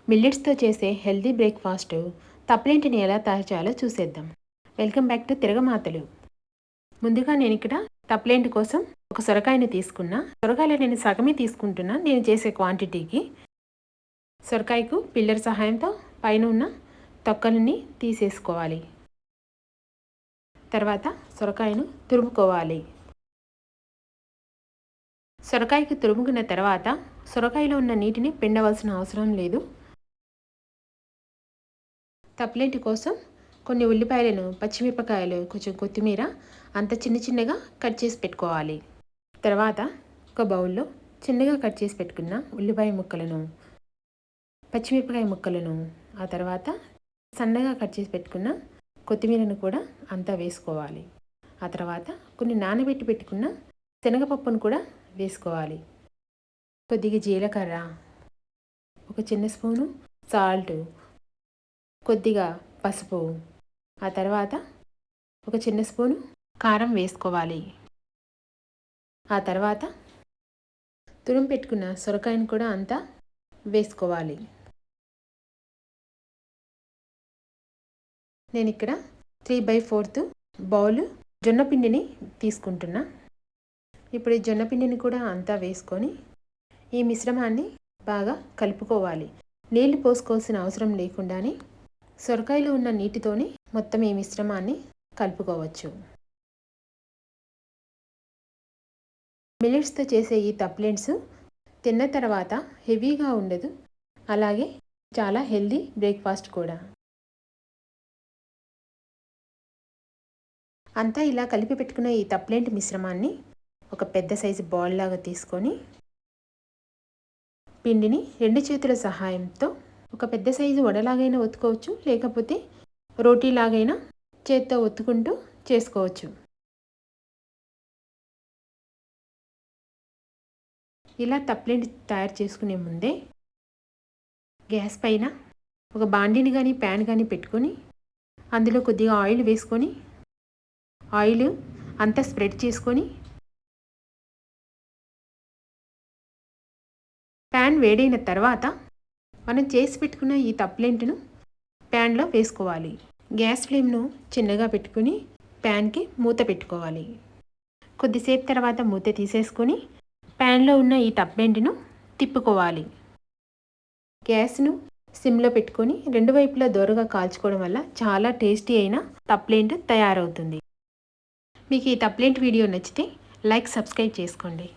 మిల్లెట్స్తో చేసే healthy breakfast తప్పలేంటిని ఎలా తయారు చేయాలో చూసేద్దాం. Welcome back to Tiragamathalu. ముందుగా నేను ఇక్కడ తప్పలేంటి కోసం ఒక సొరకాయని తీసుకున్నా. సొరకాయలో నేను సగమే తీసుకుంటున్నా నేను చేసే క్వాంటిటీకి. సొరకాయకు పిల్లర్ సహాయంతో పైన ఉన్న తొక్కలని తీసేసుకోవాలి. తర్వాత సొరకాయను తురుముకోవాలి. సొరకాయకు తురుముకున్న తర్వాత సొరకాయలో ఉన్న నీటిని పిండవలసిన అవసరం లేదు. తప్పలేంటి కోసం కొన్ని ఉల్లిపాయలను, పచ్చిమిరపకాయలు, కొంచెం కొత్తిమీర అంత చిన్నగా కట్ చేసి పెట్టుకోవాలి. తర్వాత ఒక బౌల్లో చిన్నగా కట్ చేసి పెట్టుకున్న ఉల్లిపాయ ముక్కలను, పచ్చిమిరపకాయ ముక్కలను, ఆ తర్వాత సన్నగా కట్ చేసి పెట్టుకున్న కొత్తిమీరను కూడా అంతా వేసుకోవాలి. ఆ తర్వాత కొన్ని నానబెట్టి పెట్టుకున్న శనగపప్పును కూడా వేసుకోవాలి. కొద్దిగా జీలకర్ర, ఒక చిన్న స్పూను సాల్ట్, కొద్దిగా పసుపు, ఆ తర్వాత ఒక చిన్న స్పూను కారం వేసుకోవాలి. ఆ తర్వాత తురుము పెట్టుకున్న సొరకాయను కూడా అంతా వేసుకోవాలి. నేను ఇక్కడ 3/4 బౌలు జొన్నపిండిని తీసుకుంటున్నా. ఇప్పుడు ఈ జొన్నపిండిని కూడా అంతా వేసుకొని ఈ మిశ్రమాన్ని బాగా కలుపుకోవాలి. నీళ్లు పోసుకోవాల్సిన అవసరం లేకుండానే సొరకాయలో ఉన్న నీటితోనే మొత్తం ఈ మిశ్రమాన్ని కలుపుకోవచ్చు. మిల్లెట్స్తో చేసే ఈ తప్లెంట్స్ తిన్న తర్వాత హెవీగా ఉండదు, అలాగే చాలా హెల్దీ బ్రేక్ఫాస్ట్ కూడా. అంతా ఇలా కలిపి పెట్టుకున్న ఈ తప్లెంట్ మిశ్రమాన్ని ఒక పెద్ద సైజు బాల్ లాగా తీసుకొని పిండిని 2 చేతుల సహాయంతో ఒక పెద్ద సైజు వడలాగైనా ఒత్తుకోవచ్చు, లేకపోతే రోటీలాగైనా చేత్తో ఒత్తుకుంటూ చేసుకోవచ్చు. ఇలా తప్లెంట్ తయారు చేసుకునే ముందే గ్యాస్ పైన ఒక బాండీని కానీ ప్యాన్ కానీ పెట్టుకొని అందులో కొద్దిగా ఆయిల్ వేసుకొని ఆయిల్ అంతా స్ప్రెడ్ చేసుకొని ప్యాన్ వేడైన తర్వాత మనం చేసి పెట్టుకున్న ఈ తప్లెంట్ను ప్యాన్లో వేసుకోవాలి. గ్యాస్ ఫ్లేమ్ను చిన్నగా పెట్టుకుని ప్యాన్కి మూత పెట్టుకోవాలి. కొద్దిసేపు తర్వాత మూత తీసేసుకొని ప్యాన్లో ఉన్న ఈ తప్లెంట్ను తిప్పుకోవాలి. గ్యాస్ను సిమ్లో పెట్టుకొని 2 వైపులా దోరగా కాల్చుకోవడం వల్ల చాలా టేస్టీ అయిన తప్లెంట్ తయారవుతుంది. మీకు ఈ తప్లెంట్ వీడియో నచ్చితే లైక్, సబ్స్క్రైబ్ చేసుకోండి.